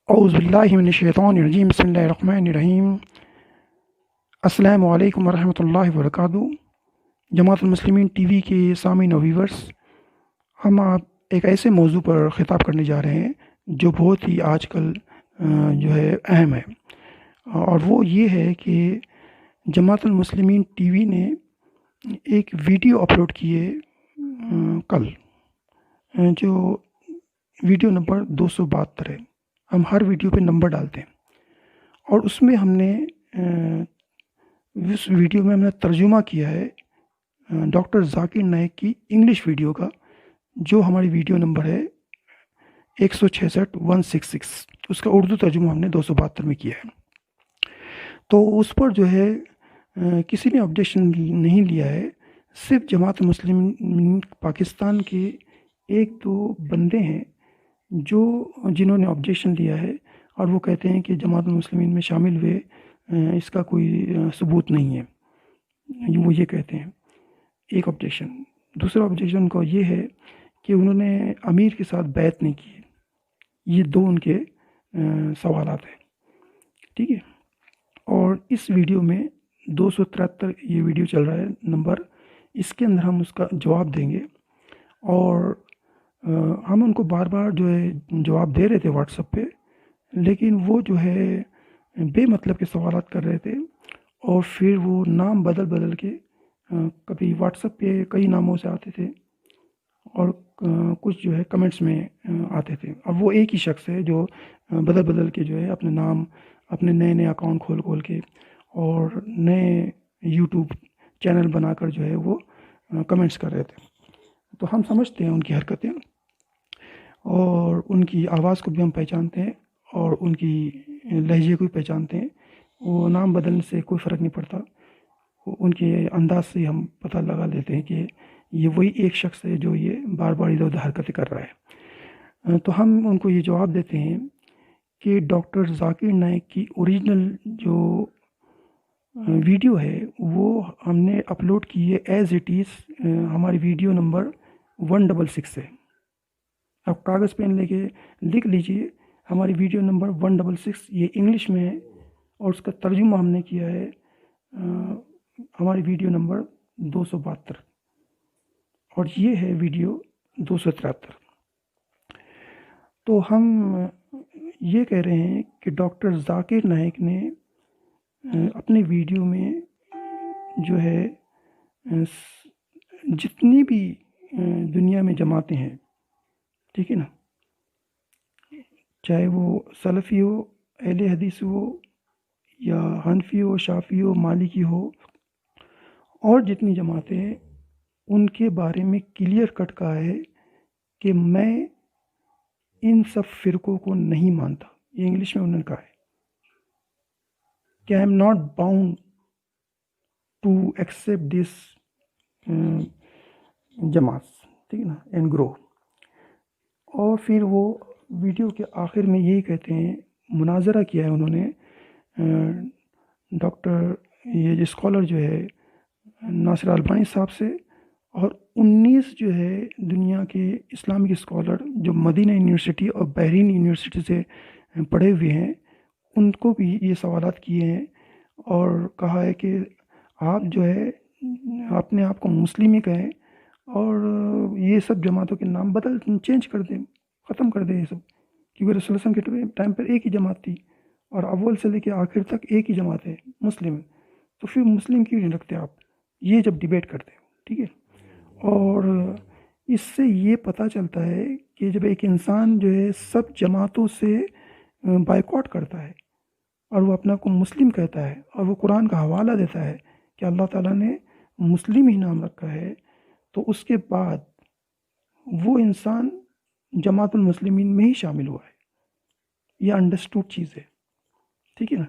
اعوذ باللہ من الشیطان الرجیم بسم اللہ الرحمن الرحیم السلام علیکم ورحمۃ اللہ وبرکاتہ۔ جماعت المسلمین ٹی وی کے سامعین و ویورس، ہم آپ ایک ایسے موضوع پر خطاب کرنے جا رہے ہیں جو بہت ہی آج کل جو ہے اہم ہے، اور وہ یہ ہے کہ جماعت المسلمین ٹی وی نے ایک ویڈیو اپلوڈ کیے کل، جو ویڈیو نمبر 272 ہے۔ ہم ہر ویڈیو پہ نمبر ڈالتے ہیں، اور اس میں ہم نے اس ویڈیو میں ہم نے ترجمہ کیا ہے ڈاکٹر ذاکر نائک کی انگلش ویڈیو کا، جو ہماری ویڈیو نمبر ہے 166 اس کا اردو ترجمہ ہم نے 272 میں کیا ہے۔ تو اس پر جو ہے کسی نے آبجیکشن نہیں لیا ہے، صرف جماعت مسلمین پاکستان کے ایک دو بندے ہیں جنہوں نے آبجیکشن لیا ہے، اور وہ کہتے ہیں کہ جماعت المسلمین میں شامل ہوئے اس کا کوئی ثبوت نہیں ہے، وہ یہ کہتے ہیں۔ ایک آبجیکشن۔ دوسرا آبجیکشن کا یہ ہے کہ انہوں نے امیر کے ساتھ بیعت نہیں کی۔ یہ دو ان کے سوالات ہیں، ٹھیک ہے۔ اور اس ویڈیو میں 273 یہ ویڈیو چل رہا ہے نمبر، اس کے اندر ہم اس کا جواب دیں گے، اور ہم ان کو بار بار جو ہے جواب دے رہے تھے واٹس ایپ پہ، لیکن وہ جو ہے بے مطلب کے سوالات کر رہے تھے، اور پھر وہ نام بدل کے کبھی واٹس ایپ پہ کئی ناموں سے آتے تھے، اور کچھ جو ہے کمنٹس میں آتے تھے، اور وہ ایک ہی شخص ہے جو بدل کے جو ہے اپنے نام، اپنے نئے اکاؤنٹ کھول کے اور نئے یوٹیوب چینل بنا کر جو ہے وہ کمنٹس کر رہے تھے۔ تو ہم سمجھتے ہیں ان کی حرکتیں، اور ان کی آواز کو بھی ہم پہچانتے ہیں، اور ان کی لہجے کو بھی پہچانتے ہیں۔ وہ نام بدلنے سے کوئی فرق نہیں پڑتا، ان کے انداز سے ہم پتہ لگا لیتے ہیں کہ یہ وہی ایک شخص ہے جو یہ بار بار ادھر ادھر حرکتیں کر رہا ہے۔ تو ہم ان کو یہ جواب دیتے ہیں کہ ڈاکٹر ذاکر نائک کی اوریجنل جو ویڈیو ہے وہ ہم نے اپلوڈ کی ہے ایز اٹ از، ہماری ویڈیو نمبر 166 ہے۔ اب کاغذ پین لے کے لکھ لیجئے، ہماری ویڈیو نمبر 166 یہ انگلش میں ہے، اور اس کا ترجمہ ہم نے کیا ہے ہماری ویڈیو نمبر 272، اور یہ ہے ویڈیو 273۔ تو ہم یہ کہہ رہے ہیں کہ ڈاکٹر ذاکر نائک نے اپنے ویڈیو میں جو ہے جتنی بھی دنیا میں جماعتیں ہیں، ٹھیک ہے نا، چاہے وہ سلفی ہو، اہل حدیث ہو، یا حنفی ہو، شافعی ہو، مالکی ہو، اور جتنی جماعتیں ہیں، ان کے بارے میں کلیئر کٹ کہا ہے کہ میں ان سب فرقوں کو نہیں مانتا۔ یہ انگلش میں انہوں نے کہا ہے کہ I am not bound to accept this جماعت، ٹھیک ہے نا، اینڈ گرو۔ اور پھر وہ ویڈیو کے آخر میں یہی کہتے ہیں، مناظرہ کیا ہے انہوں نے ڈاکٹر یہ اسکالر جو ہے ناصر البانی صاحب سے، اور 19 جو ہے دنیا کے اسلامک اسکالر جو مدینہ یونیورسٹی اور بحرین یونیورسٹی سے پڑھے ہوئے ہیں، ان کو بھی یہ سوالات کیے ہیں، اور کہا ہے کہ آپ جو ہے اپنے آپ کو مسلم ہی کہیں، اور یہ سب جماعتوں کے نام چینج کر دیں، ختم کر دیں یہ سب، کیونکہ رسول اللہ صلی اللہ علیہ وسلم کے ٹائم پر ایک ہی جماعت تھی، اور اول سے لے کے آخر تک ایک ہی جماعت ہے، مسلم۔ تو پھر مسلم کیوں نہیں رکھتے آپ؟ یہ جب ڈیبیٹ کرتے ہیں، ٹھیک ہے۔ اور اس سے یہ پتہ چلتا ہے کہ جب ایک انسان جو ہے سب جماعتوں سے بائیکاٹ کرتا ہے، اور وہ اپنا کو مسلم کہتا ہے، اور وہ قرآن کا حوالہ دیتا ہے کہ اللہ تعالیٰ نے مسلم ہی نام رکھا ہے، تو اس کے بعد وہ انسان جماعت المسلمین میں ہی شامل ہوا ہے۔ یہ انڈرسٹوڈ چیز ہے، ٹھیک ہے نا،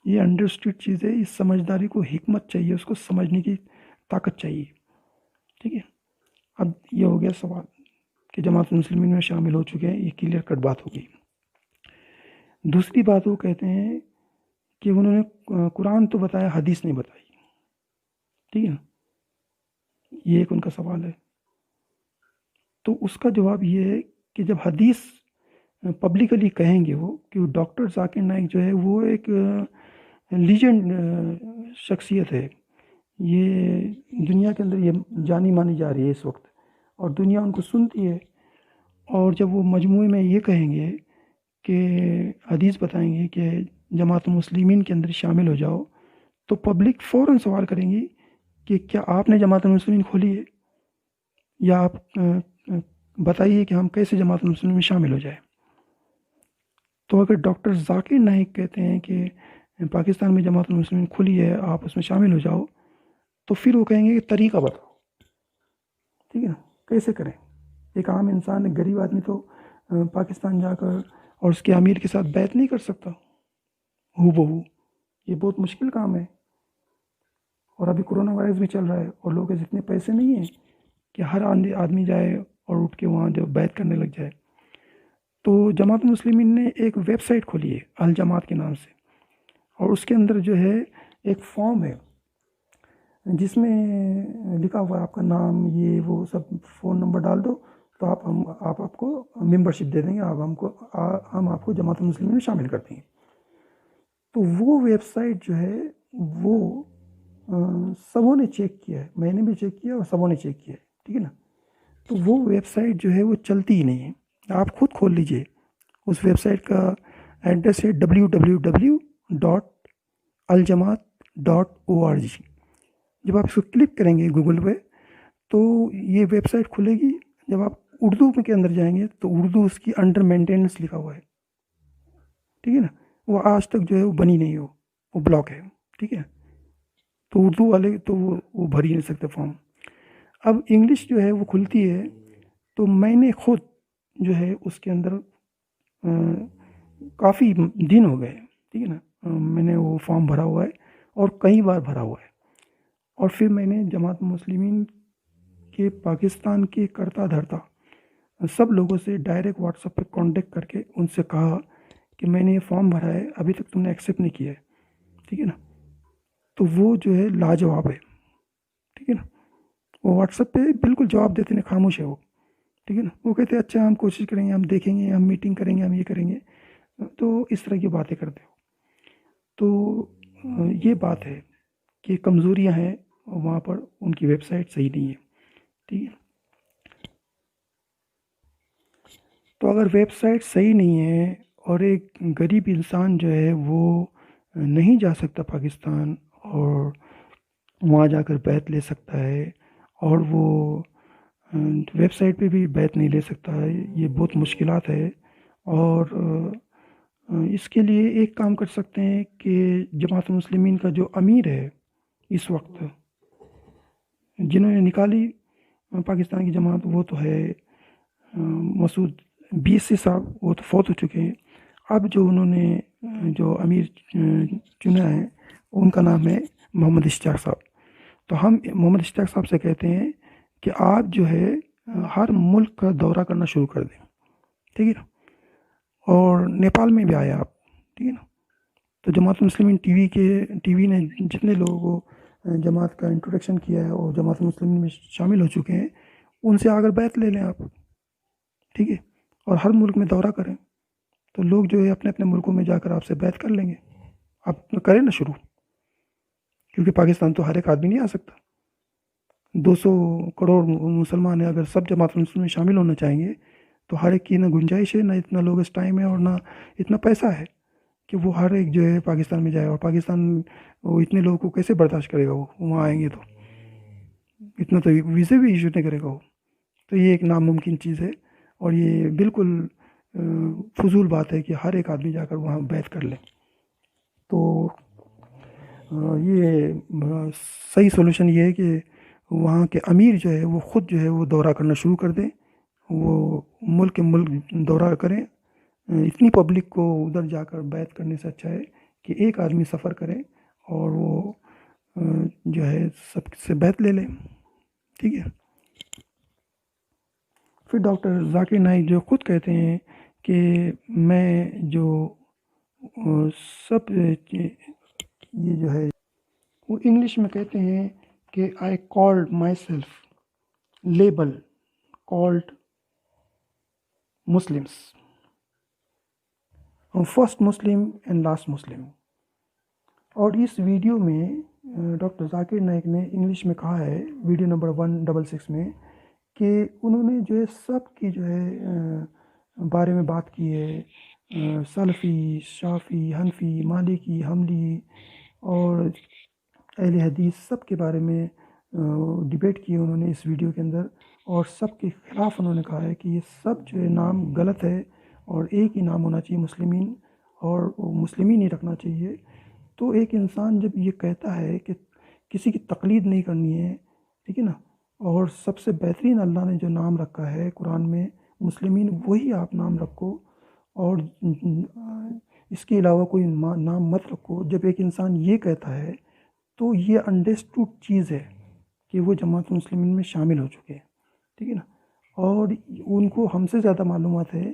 یہ انڈرسٹوڈ چیز ہے۔ اس سمجھداری کو حکمت چاہیے، اس کو سمجھنے کی طاقت چاہیے، ٹھیک ہے۔ اب یہ ہو گیا سوال کہ جماعت المسلمین میں شامل ہو چکے ہیں، یہ کلیئر کٹ بات ہو گئی۔ دوسری بات وہ کہتے ہیں کہ انہوں نے قرآن تو بتایا، حدیث نہیں بتائی، ٹھیک ہے نا، یہ ایک ان کا سوال ہے۔ تو اس کا جواب یہ ہے کہ جب حدیث پبلکلی کہیں گے وہ کہ ڈاکٹر ذاکر نائک جو ہے وہ ایک لیجنڈ شخصیت ہے، یہ دنیا کے اندر یہ جانی مانی جا رہی ہے اس وقت، اور دنیا ان کو سنتی ہے. اور جب وہ مجموعے میں یہ کہیں گے کہ حدیث بتائیں گے کہ جماعت المسلمین کے اندر شامل ہو جاؤ، تو پبلک فوراً سوال کریں گی کہ کیا آپ نے جماعت المسلمین کھولی ہے، یا آپ بتائیے کہ ہم کیسے جماعت المسلمین میں شامل ہو جائیں. تو اگر ڈاکٹر ذاکر نائک کہتے ہیں کہ پاکستان میں جماعت المسلمین کھلی ہے، آپ اس میں شامل ہو جاؤ، تو پھر وہ کہیں گے کہ طریقہ بتاؤ. ٹھیک ہے نا، کیسے کریں. ایک عام انسان، ایک غریب آدمی تو پاکستان جا کر اور اس کے امیر کے ساتھ بیعت نہیں کر سکتا ہو بہو. یہ بہت مشکل کام ہے، اور ابھی کرونا وائرس بھی چل رہا ہے، اور لوگوں کے اتنے پیسے نہیں ہیں کہ ہر آدمی جائے اور اٹھ کے وہاں جو بیعت کرنے لگ جائے. تو جماعت المسلمین نے ایک ویب سائٹ کھولی ہے الجماعت کے نام سے، اور اس کے اندر جو ہے ایک فارم ہے جس میں لکھا ہوا ہے آپ کا نام، یہ وہ سب، فون نمبر ڈال دو تو آپ کو ممبرشپ دے دیں گے، ہم آپ کو جماعت المسلمین میں شامل کر دیں گے. تو وہ ویب سائٹ جو ہے وہ سبوں نے چیک کیا ہے، میں نے بھی چیک کیا اور سبوں نے چیک کیا ہے. ٹھیک ہے نا. تو وہ ویب سائٹ جو ہے وہ چلتی ہی نہیں ہے. آپ خود کھول لیجئے. اس ویب سائٹ کا ایڈریس ہے www.aljamaat.org. جب آپ اس کو کلک کریں گے گوگل پہ تو یہ ویب سائٹ کھلے گی. جب آپ اردو کے اندر جائیں گے تو اردو اس کی انڈر مینٹیننس لکھا ہوا ہے. ٹھیک ہے نا. وہ آج تک جو ہے وہ بنی نہیں ہو، وہ بلاک ہے. ٹھیک ہے. تو اردو والے تو وہ بھر ہی نہیں سکتے فارم. اب انگلش جو ہے وہ کھلتی ہے، تو میں نے خود جو ہے اس کے اندر کافی دن ہو گئے. ٹھیک ہے نا. میں نے وہ فارم بھرا ہوا ہے اور کئی بار بھرا ہوا ہے. اور پھر میں نے جماعت مسلمین کے پاکستان کے کرتا دھرتا سب لوگوں سے ڈائریکٹ واٹس ایپ پہ کانٹیکٹ کر کے ان سے کہا کہ میں نے یہ فارم بھرا ہے، ابھی تک تم نے ایکسیپٹ نہیں کیا ہے. ٹھیک ہے نا. تو وہ جو ہے لاجواب ہے. ٹھیک ہے نا. وہ واٹس ایپ پہ بالکل جواب دیتے ہیں، خاموش ہے وہ. ٹھیک ہے نا. وہ کہتے ہیں اچھا ہم کوشش کریں گے، ہم دیکھیں گے، ہم میٹنگ کریں گے، ہم یہ کریں گے. تو اس طرح کی باتیں کرتے ہو. تو یہ بات ہے کہ کمزوریاں ہیں وہاں پر، ان کی ویب سائٹ صحیح نہیں ہے. ٹھیک ہے. تو اگر ویب سائٹ صحیح نہیں ہے اور ایک غریب انسان جو ہے وہ نہیں جا سکتا پاکستان اور وہاں جا کر بیعت لے سکتا ہے، اور وہ ویب سائٹ پہ بھی بیعت نہیں لے سکتا ہے، یہ بہت مشکلات ہے. اور اس کے لیے ایک کام کر سکتے ہیں کہ جماعت المسلمین کا جو امیر ہے اس وقت، جنہوں نے نکالی پاکستان کی جماعت، وہ تو ہے مسعود BSc صاحب، وہ تو فوت ہو چکے ہیں. اب جو انہوں نے جو امیر چنا ہے ان کا نام ہے محمد اشتیاق صاحب. تو ہم محمد اشتیاق صاحب سے کہتے ہیں کہ آپ جو ہے ہر ملک کا دورہ کرنا شروع کر دیں. ٹھیک ہے نا. اور نیپال میں بھی آئے آپ. ٹھیک ہے نا. تو جماعت مسلمین ٹی وی نے جتنے لوگوں کو جماعت کا انٹروڈکشن کیا ہے اور جماعت مسلمین میں شامل ہو چکے ہیں، ان سے آگر بیعت لے لیں آپ. ٹھیک ہے. اور ہر ملک میں دورہ کریں تو لوگ جو ہے اپنے اپنے ملکوں میں جا کر آپ سے بیعت کر لیں گے. آپ کریں نا شروع، کیونکہ پاکستان تو ہر ایک آدمی نہیں آ سکتا. 200 کروڑ مسلمان ہیں، اگر سب جماعت مسلمین میں شامل ہونا چاہیں گے تو ہر ایک کی نہ گنجائش ہے، نہ اتنا لوگ اس ٹائم ہے، اور نہ اتنا پیسہ ہے کہ وہ ہر ایک جو ہے پاکستان میں جائے. اور پاکستان وہ اتنے لوگوں کو کیسے برداشت کرے گا؟ وہ وہاں آئیں گے تو اتنا تو ویزے بھی ایشو نہیں کرے گا وہ. تو یہ ایک ناممکن چیز ہے، اور یہ بالکل فضول بات ہے کہ ہر ایک آدمی جا کر وہاں بیعت کر لے. تو یہ صحیح سولوشن یہ ہے کہ وہاں کے امیر جو ہے وہ خود جو ہے وہ دورہ کرنا شروع کر دیں، وہ ملک کے ملک دورہ کریں. اتنی پبلک کو ادھر جا کر بیعت کرنے سے اچھا ہے کہ ایک آدمی سفر کرے اور وہ جو ہے سب سے بیعت لے لے. ٹھیک ہے. پھر ڈاکٹر ذاکر نائک جو خود کہتے ہیں کہ میں جو سب یہ جو ہے وہ انگلش میں کہتے ہیں کہ I called myself label called Muslims. First Muslim and last Muslim. اور اس ویڈیو میں ڈاکٹر ذاکر نائک نے انگلش میں کہا ہے ویڈیو نمبر 166 میں کہ انہوں نے جو ہے سب کی جو ہے بارے میں بات کی ہے، سلفی، شافی، حنفی، مالکی، حنبلی اور اہل حدیث سب کے بارے میں ڈیبیٹ کی انہوں نے اس ویڈیو کے اندر، اور سب کے خلاف انہوں نے کہا ہے کہ یہ سب جو ہے نام غلط ہے اور ایک ہی نام ہونا چاہیے مسلمین، اور مسلمین ہی رکھنا چاہیے. تو ایک انسان جب یہ کہتا ہے کہ کسی کی تقلید نہیں کرنی ہے، ٹھیک ہے نا، اور سب سے بہترین اللہ نے جو نام رکھا ہے قرآن میں مسلمین، وہی آپ نام رکھو اور اس کے علاوہ کوئی نام مت رکھو. جب ایک انسان یہ کہتا ہے تو یہ انڈرسٹوڈ چیز ہے کہ وہ جماعت مسلمین میں شامل ہو چکے ہیں، ٹھیک ہے نا، اور ان کو ہم سے زیادہ معلومات ہے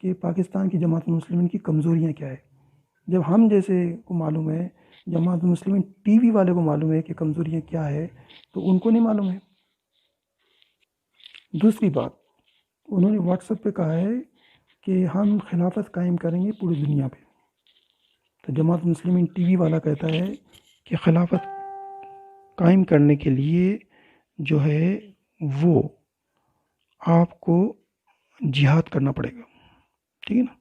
کہ پاکستان کی جماعت مسلمین کی کمزوریاں کیا ہے. جب ہم جیسے کو معلوم ہے، جماعت مسلمین ٹی وی والے کو معلوم ہے کہ کمزوریاں کیا ہے، تو ان کو نہیں معلوم ہے. دوسری بات، انہوں نے واٹس ایپ پہ کہا ہے کہ ہم خلافت قائم کریں گے پوری دنیا پہ. تو جماعت مسلمین ٹی وی والا کہتا ہے کہ خلافت قائم کرنے کے لیے جو ہے وہ آپ کو جہاد کرنا پڑے گا، ٹھیک ہے نا.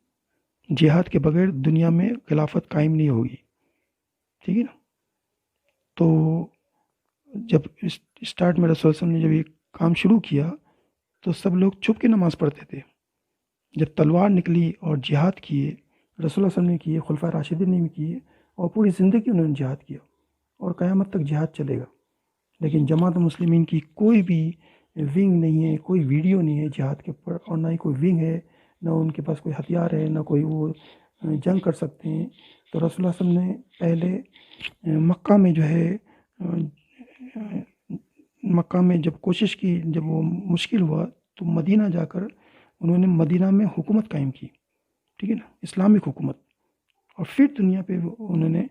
جہاد کے بغیر دنیا میں خلافت قائم نہیں ہوگی، ٹھیک ہے نا. تو جب اسٹارٹ میں رسول صلی اللہ علیہ وسلم نے جب یہ کام شروع کیا تو سب لوگ چھپ کے نماز پڑھتے تھے. جب تلوار نکلی اور جہاد کیے، رسول اللہ صلی اللہ علیہ وسلم نے کیے، خلفائے راشدین نے بھی کیے، اور پوری زندگی انہوں نے جہاد کیا، اور قیامت تک جہاد چلے گا. لیکن جماعت مسلمین کی کوئی بھی ونگ نہیں ہے، کوئی ویڈیو نہیں ہے جہاد کے اوپر، اور نہ ہی کوئی ونگ ہے، نہ ان کے پاس کوئی ہتھیار ہے، نہ کوئی وہ جنگ کر سکتے ہیں. تو رسول اللہ صلی اللہ علیہ وسلم نے پہلے مکہ میں جو ہے مکہ میں جب کوشش کی، جب وہ مشکل ہوا تو مدینہ جا کر انہوں نے مدینہ میں حکومت قائم کی، ٹھیک ہے نا، اسلامک حکومت. اور پھر دنیا پہ انہوں نے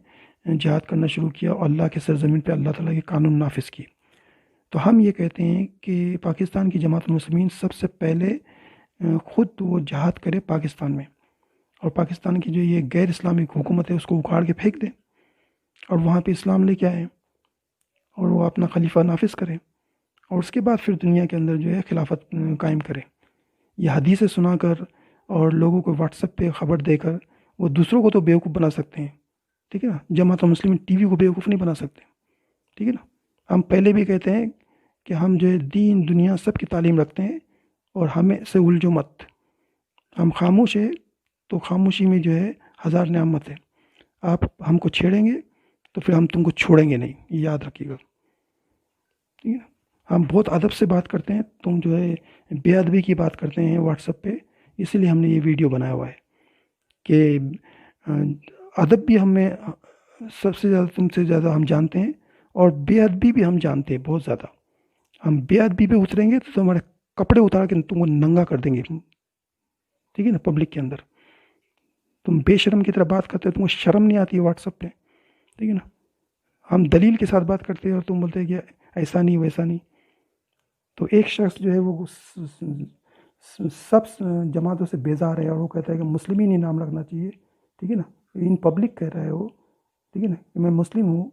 جہاد کرنا شروع کیا اور اللہ کے سرزمین پہ اللہ تعالیٰ کے قانون نافذ کیے. تو ہم یہ کہتے ہیں کہ پاکستان کی جماعت المسلمین سب سے پہلے خود وہ جہاد کرے پاکستان میں، اور پاکستان کی جو یہ غیر اسلامک حکومت ہے اس کو اکھاڑ کے پھینک دے اور وہاں پہ اسلام لے کے آئے اور وہ اپنا خلیفہ نافذ کرے، اور اس کے بعد پھر دنیا کے اندر جو ہے خلافت قائم کرے. یہ حدیثیں سنا کر اور لوگوں کو واٹس ایپ پہ خبر دے کر وہ دوسروں کو تو بیوقوف بنا سکتے ہیں، ٹھیک ہے نا. جماعت مسلمین ٹی وی کو بیوقوف نہیں بنا سکتے، ٹھیک ہے نا. ہم پہلے بھی کہتے ہیں کہ ہم جو ہے دین دنیا سب کی تعلیم رکھتے ہیں اور ہمیں سے الجھو مت. ہم خاموش ہیں تو خاموشی میں جو ہے ہزار نعمت ہے. آپ ہم کو چھیڑیں گے تو پھر ہم تم کو چھوڑیں گے نہیں، یہ یاد رکھیے گا، ٹھیک ہے. ہم بہت ادب سے بات کرتے ہیں، تم جو ہے بے ادبی کی بات کرتے ہیں واٹس ایپ پہ. اسی لیے ہم نے یہ ویڈیو بنایا ہوا ہے کہ ادب بھی ہمیں سب سے زیادہ تم سے زیادہ ہم جانتے ہیں، اور بے ادبی بھی ہم جانتے ہیں بہت زیادہ. ہم بے ادبی پہ اتریں گے تو تمہارے کپڑے اتار کے تم کو ننگا کر دیں گے، ٹھیک ہے نا. پبلک کے اندر تم بے شرم کی طرح بات کرتے ہو، تم کو شرم نہیں آتی ہے واٹس ایپ پہ، ٹھیک ہے نا. ہم دلیل کے ساتھ بات کرتے ہیں اور تم بولتے ہیں کہ ایسا نہیں ویسا نہیں. تو ایک شخص جو ہے وہ سب جماعتوں سے بیزار ہے اور وہ کہتا ہے کہ مسلمین ہی نام رکھنا چاہیے، ٹھیک ہے نا. ان پبلک کہہ رہا ہے وہ، ٹھیک ہے نا، کہ میں مسلم ہوں،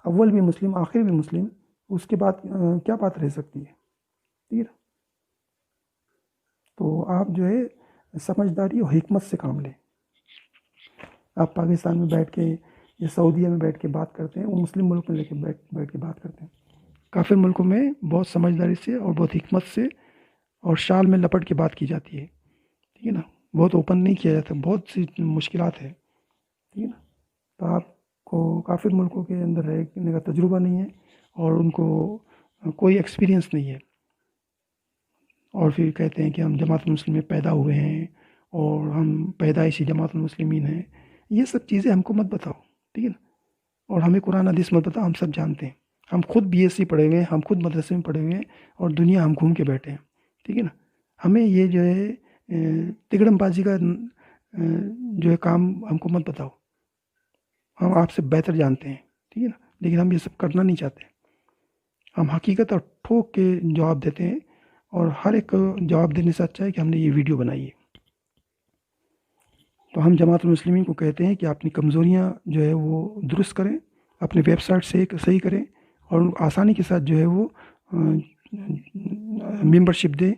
اول بھی مسلم آخر بھی مسلم. اس کے بعد کیا بات رہ سکتی ہے، ٹھیک ہے نا. تو آپ جو ہے سمجھداری اور حکمت سے کام لیں. آپ پاکستان میں بیٹھ کے یا سعودیہ میں بیٹھ کے بات کرتے ہیں، وہ مسلم ملک میں لے کے بیٹھ کے بات کرتے ہیں. کافر ملکوں میں بہت سمجھداری سے اور بہت حکمت سے اور شال میں لپٹ کے بات کی جاتی ہے، ٹھیک ہے نا. بہت اوپن نہیں کیا جاتا، بہت سی مشکلات ہے، ٹھیک ہے نا. تو آپ کو کافر ملکوں کے اندر رہنے کا تجربہ نہیں ہے اور ان کو کوئی ایکسپیرینس نہیں ہے، اور پھر کہتے ہیں کہ ہم جماعت المسلمین میں پیدا ہوئے ہیں اور ہم پیدائشی جماعت المسلمین ہیں. یہ سب چیزیں ہم کو مت بتاؤ، ٹھیک ہے نا. اور ہمیں قرآن حدیث مت بتاؤ، ہم سب جانتے ہیں. ہم خود بی ایس سی پڑھے ہوئے ہیں، ہم خود مدرسے میں پڑھے ہوئے ہیں اور دنیا ہم گھوم کے بیٹھے ہیں، ٹھیک ہے نا. ہمیں یہ جو ہے تگڑم بازی کا جو ہے کام ہم کو مت بتاؤ. ہم آپ سے بہتر جانتے ہیں، ٹھیک ہے نا، لیکن ہم یہ سب کرنا نہیں چاہتے. ہم حقیقت اور ٹھوک کے جواب دیتے ہیں، اور ہر ایک کو جواب دینے سے اچھا ہے کہ ہم نے یہ ویڈیو بنائی ہے. تو ہم جماعت المسلمین کو کہتے ہیں کہ اپنی کمزوریاں جو ہے وہ درست کریں، اپنے ویب سائٹ سے صحیح کریں، اور آسانی کے ساتھ جو ہے وہ ممبرشپ دیں،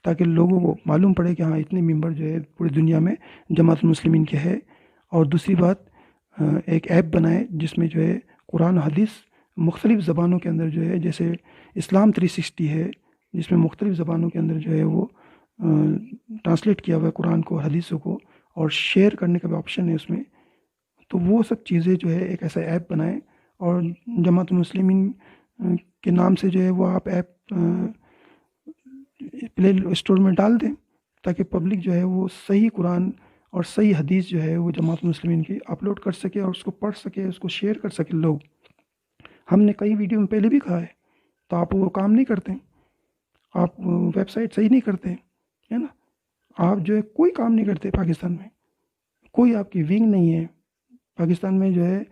تاکہ لوگوں کو معلوم پڑے کہ ہاں اتنے ممبر جو ہے پوری دنیا میں جماعت المسلمین کے ہے۔ اور دوسری بات، ایک ایپ بنائیں جس میں جو ہے قرآن حدیث مختلف زبانوں کے اندر جو ہے، جیسے اسلام 360 ہے جس میں مختلف زبانوں کے اندر جو ہے وہ ٹرانسلیٹ کیا ہوا ہے قرآن کو، حدیثوں کو، اور شیئر کرنے کا بھی آپشن ہے اس میں۔ تو وہ سب چیزیں جو ہے ایک ایسا ایپ بنائیں، اور جماعت المسلمین کے نام سے جو ہے وہ آپ ایپ پلے اسٹور میں ڈال دیں، تاکہ پبلک جو ہے وہ صحیح قرآن اور صحیح حدیث جو ہے وہ جماعت المسلمین کی اپلوڈ کر سکے، اور اس کو پڑھ سکے، اس کو شیئر کر سکے لوگ۔ ہم نے کئی ویڈیو میں پہلے بھی کہا ہے، تو آپ وہ کام نہیں کرتے، آپ ویب سائٹ صحیح نہیں کرتے، ہے نا، آپ جو ہے کوئی کام نہیں کرتے پاکستان میں، کوئی آپ کی ونگ نہیں ہے پاکستان میں۔ جو ہے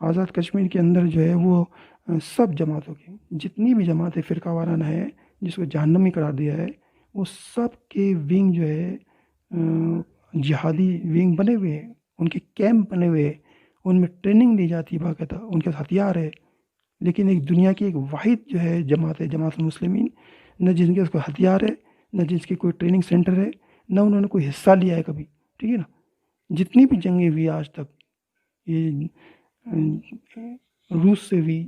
آزاد کشمیر کے اندر جو ہے وہ سب جماعتوں کی جتنی بھی جماعتیں فرقہ وارانہ ہے جس کو جہنمی قرار دیا ہے، وہ سب کے ونگ جو ہے جہادی ونگ بنے ہوئے ہیں، ان کے کیمپ بنے ہوئے ہیں، ان میں ٹریننگ دی جاتی ہے باقاعدہ، ان کے ہتھیار ہے۔ لیکن ایک دنیا کی ایک واحد جو ہے جماعت ہے جماعت المسلمین، نہ جن کے اس کو ہتھیار ہے، نہ جس کی کوئی ٹریننگ سینٹر ہے، نہ انہوں نے کوئی حصہ لیا ہے کبھی، ٹھیک ہے نا۔ جتنی بھی جنگیں ہوئی آج تک، یہ روس سے ہوئی،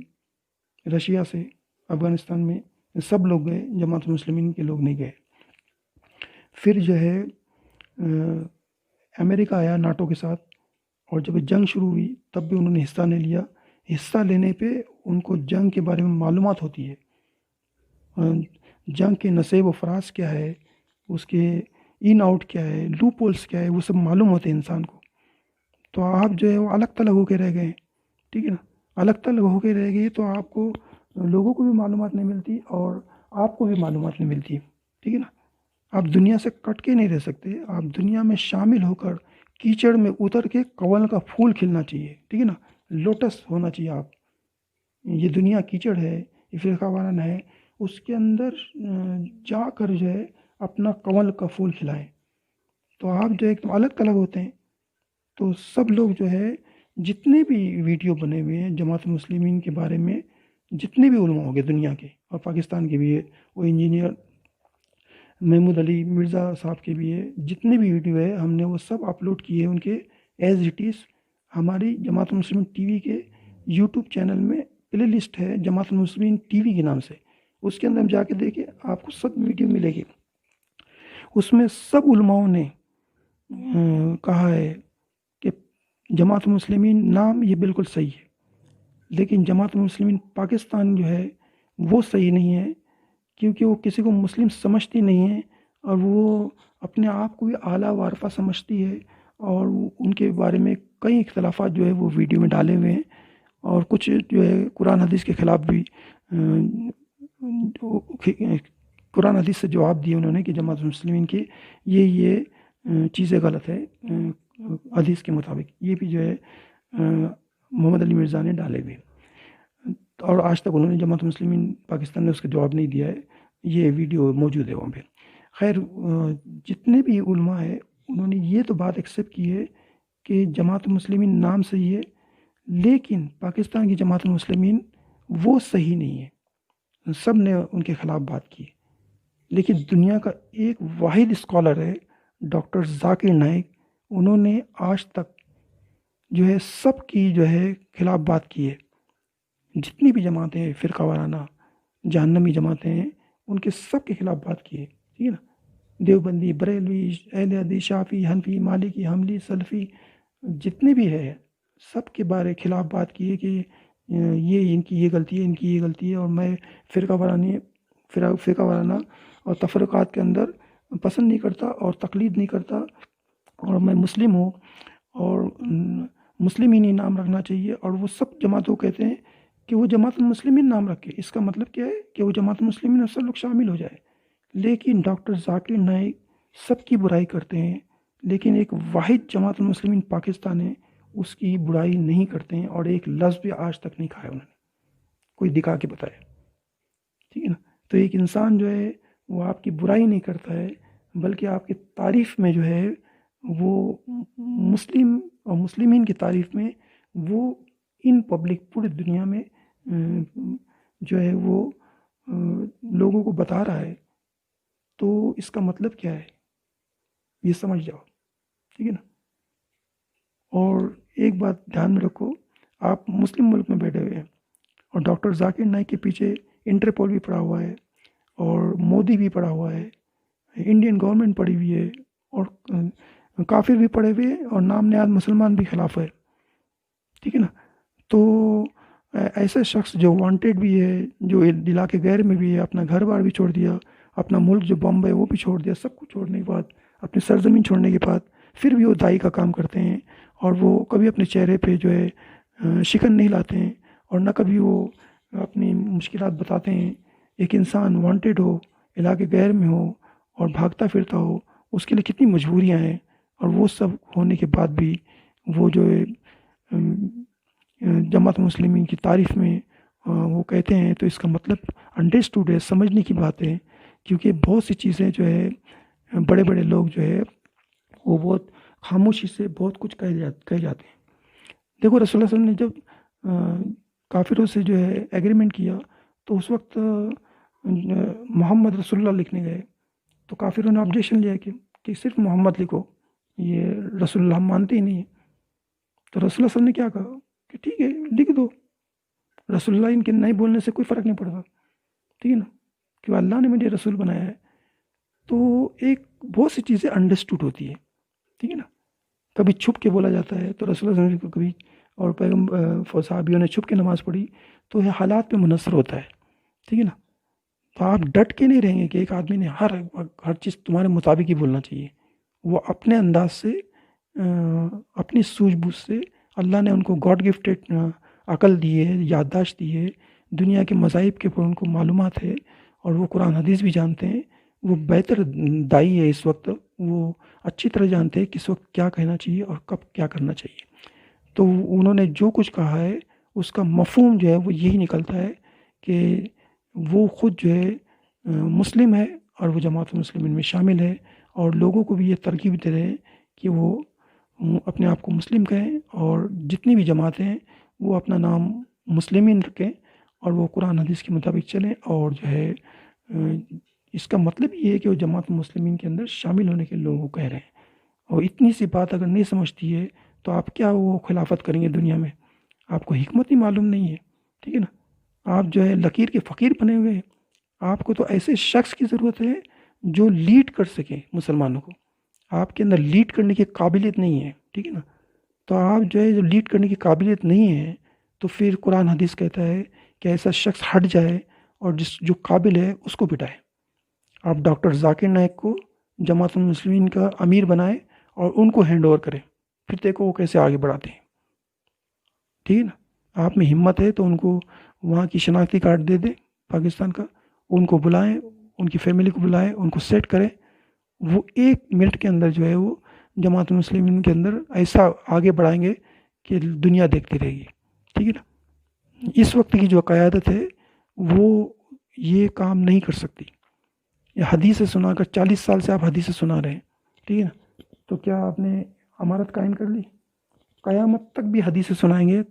رشیا سے، افغانستان میں، سب لوگ گئے، جماعت المسلمین کے لوگ نہیں گئے۔ پھر جو ہے امریکہ آیا ناٹو کے ساتھ، اور جب جنگ شروع ہوئی تب بھی انہوں نے حصہ نہیں لیا۔ حصہ لینے پہ ان کو جنگ کے بارے میں معلومات ہوتی ہے، جنگ کے نصیب و فراز کیا ہے، اس کے ان آؤٹ کیا ہے، لوپ ہولس کیا ہے، وہ سب معلوم ہوتے ہیں انسان کو۔ تو آپ جو ہے وہ الگ تھلگ ہو کے رہ گئے، ٹھیک ہے نا، الگ تھلگ ہو کے رہ گئے، تو آپ کو لوگوں کو بھی معلومات نہیں ملتی اور آپ کو بھی معلومات نہیں ملتی، ٹھیک ہے نا۔ آپ دنیا سے کٹ کے نہیں رہ سکتے، آپ دنیا میں شامل ہو کر کیچڑ میں اتر کے کنول کا پھول کھلنا چاہیے، ٹھیک ہے نا، لوٹس ہونا چاہیے آپ۔ یہ دنیا کیچڑ ہے، یہ فرقہ وارانہ ہے، اس کے اندر جا کر جو ہے اپنا کنول کا پھول کھلائیں۔ تو آپ جو ایک الگ تھلگ ہوتے ہیں۔ تو سب لوگ جو ہے جتنے بھی ویڈیو بنے ہوئے ہیں جماعت المسلمین کے بارے میں، جتنے بھی علماء ہو گئے دنیا کے اور پاکستان کے بھی ہے، وہ انجینئر محمود علی مرزا صاحب کے بھی ہے، جتنے بھی ویڈیو ہے ہم نے وہ سب اپلوڈ کیے ہیں ان کے ایز اٹ از۔ ہماری جماعت المسلمین ٹی وی کے یوٹیوب چینل میں پلے لسٹ ہے جماعت المسلمین ٹی وی کے نام سے، اس کے اندر ہم جا کے دیکھیں آپ کو سب ویڈیو ملے گی۔ اس میں سب علماؤں نے کہا ہے کہ جماعت المسلمین نام یہ بالکل صحیح ہے، لیکن جماعت المسلمین پاکستان جو ہے وہ صحیح نہیں ہے، کیونکہ وہ کسی کو مسلم سمجھتی نہیں ہے، اور وہ اپنے آپ کو بھی اعلیٰ وارفہ سمجھتی ہے، اور ان کے بارے میں کئی اختلافات جو ہے وہ ویڈیو میں ڈالے ہوئے ہیں، اور کچھ جو ہے قرآن حدیث کے خلاف بھی قرآن حدیث سے جواب دیے انہوں نے کہ جماعت المسلمین کی یہ چیزیں غلط ہے حدیث کے مطابق، یہ بھی جو ہے محمد علی مرزا نے ڈالے ہوئے، اور آج تک انہوں نے جماعت المسلمین پاکستان نے اس کا جواب نہیں دیا ہے۔ یہ ویڈیو موجود ہے وہاں پہ۔ خیر، جتنے بھی علماء ہیں انہوں نے یہ تو بات ایکسیپٹ کی ہے کہ جماعت المسلمین نام صحیح ہے، لیکن پاکستان کی جماعت المسلمین وہ صحیح نہیں ہے، سب نے ان کے خلاف بات کی۔ لیکن دنیا کا ایک واحد اسکالر ہے ڈاکٹر ذاکر نائک، انہوں نے آج تک جو ہے سب کی جو ہے خلاف بات کی ہے، جتنی بھی جماعتیں ہیں فرقہ وارانہ جہنمی جماعتیں ہیں ان کے سب کے خلاف بات کی ہے، ٹھیک ہے نا، دیوبندی، بریلوی، اہل حدیث، شافعی، حنفی، مالکی، حنبلی، سلفی، جتنے بھی ہے سب کے بارے خلاف بات کی ہے کہ یہ ان کی یہ غلطی ہے، ان کی یہ غلطی ہے، اور میں فرقہ وارانہ اور تفرقات کے اندر پسند نہیں کرتا اور تقلید نہیں کرتا، اور میں مسلم ہوں اور مسلم ہی نہیں نام رکھنا چاہیے۔ اور وہ سب جماعتوں کہتے ہیں کہ وہ جماعت المسلمین نام رکھے، اس کا مطلب کیا ہے کہ وہ جماعت المسلمین میں سب لوگ شامل ہو جائے۔ لیکن ڈاکٹر ذاکر نائک سب کی برائی کرتے ہیں، لیکن ایک واحد جماعت المسلمین پاکستان ہے اس کی برائی نہیں کرتے ہیں، اور ایک لفظ بھی آج تک نہیں کھایا انہوں نے، کوئی دکھا کے بتایا، ٹھیک ہے نا۔ تو ایک انسان جو ہے وہ آپ کی برائی نہیں کرتا ہے، بلکہ آپ کی تعریف میں جو ہے وہ مسلم اور مسلمین کی تعریف میں وہ ان پبلک پوری دنیا میں جو ہے وہ لوگوں کو بتا رہا ہے، تو اس کا مطلب کیا ہے یہ سمجھ جاؤ، ٹھیک ہے نا۔ اور ایک بات دھیان میں رکھو، آپ مسلم ملک میں بیٹھے ہوئے ہیں اور ڈاکٹر ذاکر نائک کے پیچھے انٹرپول بھی پڑا ہوا ہے اور مودی بھی پڑا ہوا ہے، انڈین گورنمنٹ پڑی ہوئی ہے، اور کافر بھی پڑے ہوئے ہیں، اور نام نہاد مسلمان بھی خلاف ہے، ٹھیک ہے نا۔ تو ایسے شخص جو وانٹیڈ بھی ہے، جو علاقے غیر میں بھی ہے، اپنا گھر بار بھی چھوڑ دیا، اپنا ملک جو بمبئی وہ بھی چھوڑ دیا، سب کچھ چھوڑنے کے بعد، اپنی سرزمین چھوڑنے کے بعد پھر بھی وہ دائی کا کام کرتے ہیں، اور وہ کبھی اپنے چہرے پہ جو ہے شکن نہیں لاتے ہیں، اور نہ کبھی وہ اپنی مشکلات بتاتے ہیں۔ ایک انسان وانٹیڈ ہو، علاقے غیر میں ہو اور بھاگتا پھرتا ہو، اس کے لیے کتنی مجبوریاں ہیں، اور وہ سب ہونے کے بعد بھی وہ جو ہے جماعت مسلمین کی تعریف میں وہ کہتے ہیں، تو اس کا مطلب انڈرسٹوڈ ہے، سمجھنے کی بات ہے، کیونکہ بہت سی چیزیں جو ہے بڑے بڑے لوگ جو ہے وہ بہت خاموشی سے بہت کچھ کہہ جاتے ہیں۔ دیکھو رسول اللہ صلی اللہ علیہ وسلم نے جب کافروں سے جو ہے ایگریمنٹ کیا، تو اس وقت محمد رسول اللہ لکھنے گئے، تو کافروں نے آبجیکشن لیا کہ صرف محمد لکھو، یہ رسول اللہ ہم مانتے ہی نہیں ہیں۔ تو رسول اللہ صلی اللہ علیہ وسلم نے کیا کہا کہ ٹھیک ہے لکھ دو، رسول اللہ ان کے نہیں بولنے سے کوئی فرق نہیں پڑتا، ٹھیک ہے نا، کہ اللہ نے مجھے رسول بنایا ہے۔ تو ایک بہت سی چیزیں انڈرسٹوڈ ہوتی ہے، ٹھیک ہے نا۔ کبھی چھپ کے بولا جاتا ہے، تو رسول اللہ صلی اللہ علیہ وسلم کبھی اور پیغمبر صحابیوں نے چھپ کے نماز پڑھی، تو یہ حالات پہ منحصر ہوتا ہے، ٹھیک ہے نا۔ تو آپ ڈٹ کے نہیں رہیں گے کہ ایک آدمی نے ہر چیز تمہارے مطابق ہی بولنا چاہیے۔ وہ اپنے انداز سے اپنی سوجھ بوجھ سے، اللہ نے ان کو گاڈ گفٹڈ عقل دی ہے، یادداشت دی ہے، دنیا کے مذاہب کے اوپر ان کو معلومات ہے، اور وہ قرآن حدیث بھی جانتے ہیں۔ وہ بہتر دائی ہے اس وقت، وہ اچھی طرح جانتے ہیں کس وقت کیا کہنا چاہیے اور کب کیا کرنا چاہیے۔ تو انہوں نے جو کچھ کہا ہے اس کا مفہوم جو ہے وہ یہی نکلتا ہے کہ وہ خود جو ہے مسلم ہے، اور وہ جماعت مسلمین میں شامل ہے، اور لوگوں کو بھی یہ ترغیب دے رہے ہیں کہ وہ اپنے آپ کو مسلم کہیں، اور جتنی بھی جماعتیں ہیں وہ اپنا نام مسلمین رکھیں، اور وہ قرآن حدیث کے مطابق چلیں، اور جو ہے اس کا مطلب یہ ہے کہ وہ جماعت مسلمین کے اندر شامل ہونے کے لوگوں کو کہہ رہے ہیں۔ اور اتنی سی بات اگر نہیں سمجھتی ہے تو آپ کیا وہ خلافت کریں گے دنیا میں؟ آپ کو حکمت ہی معلوم نہیں ہے، ٹھیک ہے نا۔ آپ جو ہے لکیر کے فقیر بنے ہوئے ہیں۔ آپ کو تو ایسے شخص کی ضرورت ہے جو لیڈ کر سکے مسلمانوں کو۔ آپ کے اندر لیڈ کرنے کی قابلیت نہیں ہے، ٹھیک ہے نا۔ تو آپ جو ہے جو لیڈ کرنے کی قابلیت نہیں ہے، تو پھر قرآن حدیث کہتا ہے کہ ایسا شخص ہٹ جائے اور جو قابل ہے اس کو بٹھائے۔ آپ ڈاکٹر ذاکر نائک کو جماعت المسلمین کا امیر بنائے اور ان کو ہینڈ اوور کرے، پھر دیکھو وہ کیسے آگے بڑھاتے ہیں، ٹھیک ہے نا۔ آپ میں ہمت ہے تو ان کو وہاں کی شناختی کارڈ دے دیں پاکستان کا، ان کو بلائیں، ان کی فیملی کو بلائیں، ان کو سیٹ کریں، وہ 1 منٹ کے اندر جو ہے وہ جماعت المسلمین کے اندر ایسا آگے بڑھائیں گے کہ دنیا دیکھتی رہے گی، ٹھیک ہے نا۔ اس وقت کی جو قیادت ہے وہ یہ کام نہیں کر سکتی۔ یہ حدیث سنا کر 40 سال سے آپ حدیث سنا رہے ہیں، ٹھیک ہے نا، تو کیا آپ نے امارت قائم کر لی؟ قیامت تک بھی حدیث سنائیں گے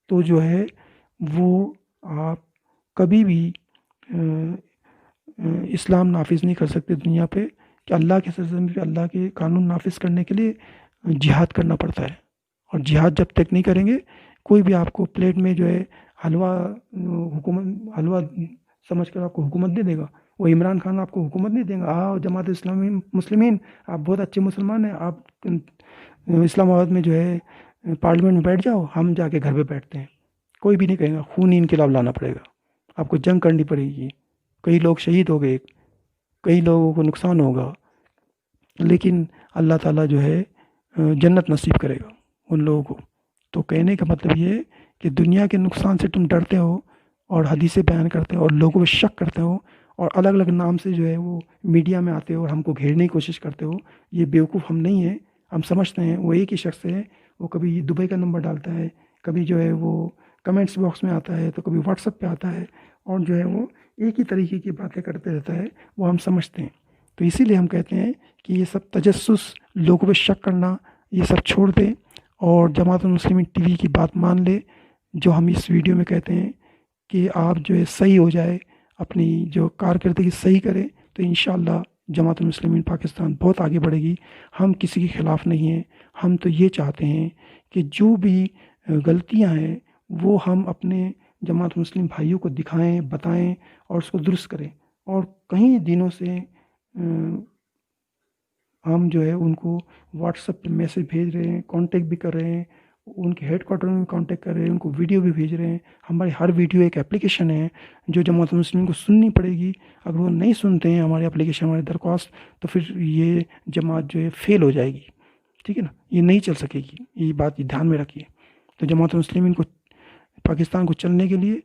تو جو ہے وہ آپ کبھی بھی اسلام نافذ نہیں کر سکتے دنیا پہ، کہ اللہ کے سرزمین پہ اللہ کے قانون نافذ کرنے کے لیے جہاد کرنا پڑتا ہے، اور جہاد جب تک نہیں کریں گے کوئی بھی آپ کو پلیٹ میں جو ہے حلوہ سمجھ کر آپ کو حکومت دے دے گا۔ وہ عمران خان آپ کو حکومت نہیں دے گا، جماعت اسلامی مسلمین آپ بہت اچھے مسلمان ہیں، آپ اسلام آباد میں جو ہے پارلیمنٹ میں بیٹھ جاؤ، ہم جا کے گھر پہ بیٹھتے ہیں۔ کوئی بھی نہیں کہے گا، خونی انقلاب لانا پڑے گا، آپ کو جنگ کرنی پڑے گی، کئی لوگ شہید ہو گئے، کئی لوگوں کو نقصان ہوگا، لیکن اللہ تعالیٰ جو ہے جنت نصیب کرے گا ان لوگوں کو۔ تو کہنے کا مطلب یہ ہے کہ دنیا کے نقصان سے تم ڈرتے ہو اور حدیثیں بیان کرتے ہو اور لوگوں پہ شک کرتے ہو، اور الگ الگ نام سے جو ہے وہ میڈیا میں آتے ہو اور ہم کو گھیرنے کی کوشش کرتے ہو، یہ بیوقوف ہم نہیں ہیں۔ ہم سمجھتے ہیں وہ ایک ہی شخص ہے، وہ کبھی دبئی کا نمبر ڈالتا ہے، کبھی جو ہے وہ کمنٹس باکس میں آتا ہے، تو کبھی واٹس ایپ پہ آتا ہے، اور جو ہے وہ ایک ہی طریقے کی باتیں کرتے رہتا ہے، وہ ہم سمجھتے ہیں۔ تو اسی لیے ہم کہتے ہیں کہ یہ سب تجسس، لوگوں پہ شک کرنا، یہ سب چھوڑ دیں اور جماعت المسلمین ٹی وی کی بات مان لے، جو ہم اس ویڈیو میں کہتے ہیں کہ آپ جو ہے صحیح ہو جائے، اپنی جو کارکردگی صحیح کریں، تو انشاءاللہ جماعت المسلمین پاکستان بہت آگے بڑھے گی۔ ہم کسی کے خلاف نہیں ہیں، ہم تو یہ چاہتے ہیں کہ جو بھی غلطیاں ہیں وہ ہم اپنے جماعت مسلم بھائیوں کو دکھائیں، بتائیں اور اس کو درست کریں۔ اور کئی دنوں سے ہم جو ہے ان کو واٹس ایپ پہ میسج بھیج رہے ہیں، کانٹیکٹ بھی کر رہے ہیں، ان کے ہیڈ کوارٹر میں کانٹیکٹ کر رہے ہیں، ان کو ویڈیو بھی بھیج رہے ہیں۔ ہماری ہر ویڈیو ایک اپلیکیشن ہے جو جماعت المسلمین کو سننی پڑے گی۔ اگر وہ نہیں سنتے ہیں ہماری اپلیکیشن، ہماری درخواست، تو پھر یہ جماعت جو ہے فیل ہو جائے گی، ٹھیک ہے نا، یہ نہیں چل سکے گی، یہ بات دھیان میں رکھیے۔ تو جماعت المسلمین کو پاکستان کو چلنے کے لیے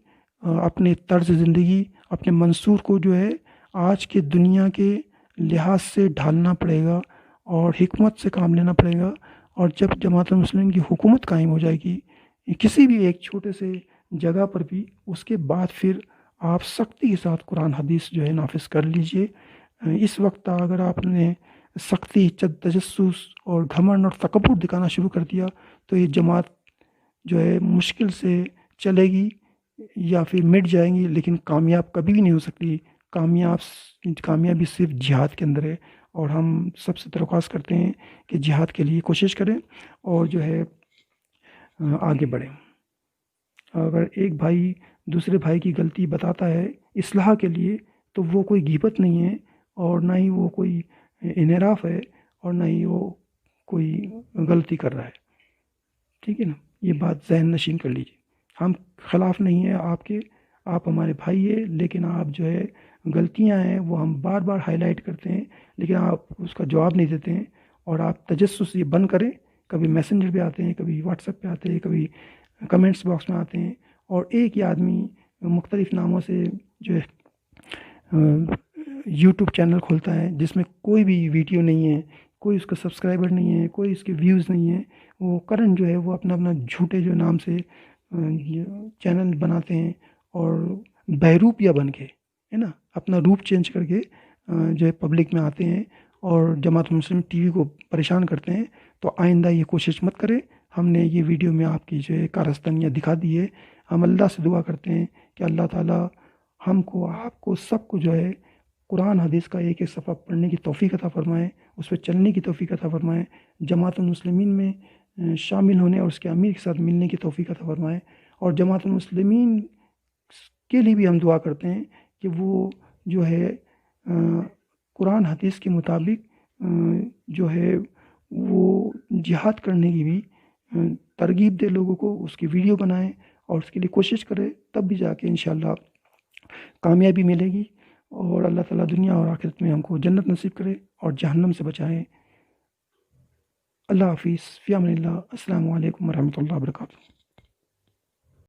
اپنے طرز زندگی، اپنے منصور کو جو ہے آج کے دنیا کے لحاظ سے ڈھالنا پڑے گا اور حکمت سے کام لینا پڑے گا۔ اور جب جماعت المسلمین کی حکومت قائم ہو جائے گی کسی بھی ایک چھوٹے سے جگہ پر بھی، اس کے بعد پھر آپ سختی کے ساتھ قرآن حدیث جو ہے نافذ کر لیجئے۔ اس وقت اگر آپ نے سختی، تجسس اور گھمنڈ اور تکبر دکھانا شروع کر دیا تو یہ جماعت جو ہے مشکل سے چلے گی یا پھر مٹ جائیں گی، لیکن کامیاب کبھی بھی نہیں ہو سکتی۔ کامیابی صرف جہاد کے اندر ہے، اور ہم سب سے درخواست کرتے ہیں کہ جہاد کے لیے کوشش کریں اور جو ہے آگے بڑھیں۔ اگر ایک بھائی دوسرے بھائی کی غلطی بتاتا ہے اصلاح کے لیے، تو وہ کوئی غیبت نہیں ہے، اور نہ ہی وہ کوئی انحراف ہے، اور نہ ہی وہ کوئی غلطی کر رہا ہے، ٹھیک ہے نا، یہ بات ذہن نشین کر لیجیے۔ ہم خلاف نہیں ہیں آپ کے، آپ ہمارے بھائی ہیں، لیکن آپ جو ہے غلطیاں ہیں وہ ہم بار بار ہائی لائٹ کرتے ہیں، لیکن آپ اس کا جواب نہیں دیتے ہیں۔ اور آپ تجسس یہ بند کریں، کبھی میسنجر پہ آتے ہیں، کبھی واٹس ایپ پہ آتے ہیں، کبھی کمنٹس باکس میں آتے ہیں، اور ایک ہی آدمی مختلف ناموں سے جو ہے یوٹیوب چینل کھولتا ہے جس میں کوئی بھی ویڈیو نہیں ہے، کوئی اس کا سبسکرائبر نہیں ہے، کوئی اس کے ویوز نہیں ہے۔ وہ کرنٹ جو ہے وہ اپنا جھوٹے جو نام سے چینل بناتے ہیں، اور بہروپیہ بن کے، ہے نا، اپنا روپ چینج کر کے جو ہے پبلک میں آتے ہیں اور جماعت مسلم ٹی وی کو پریشان کرتے ہیں۔ تو آئندہ یہ کوشش مت کریں۔ ہم نے یہ ویڈیو میں آپ کی جو ہے کارستانیاں دکھا دی ہے۔ ہم اللہ سے دعا کرتے ہیں کہ اللہ تعالیٰ ہم کو، آپ کو، سب کو جو ہے قرآن حدیث کا ایک ایک صفحہ پڑھنے کی توفیق عطا فرمائے، اس پہ چلنے کی توفیق عطا فرمائے، جماعت المسلمین میں شامل ہونے اور اس کے امیر کے ساتھ ملنے کی توفیق عطا فرمائے۔ اور جماعت المسلمین کے لیے بھی ہم دعا کرتے ہیں کہ وہ جو ہے قرآن حدیث کے مطابق جو ہے وہ جہاد کرنے کی بھی ترغیب دے لوگوں کو، اس کی ویڈیو بنائیں اور اس کے لیے کوشش کرے، تب بھی جا کے انشاءاللہ کامیابی ملے گی۔ اور اللہ تعالیٰ دنیا اور آخرت میں ہم کو جنت نصیب کرے اور جہنم سے بچائے۔ اللہ حافظ، فی امان اللہ، السلام علیکم ورحمۃ اللہ وبرکاتہ۔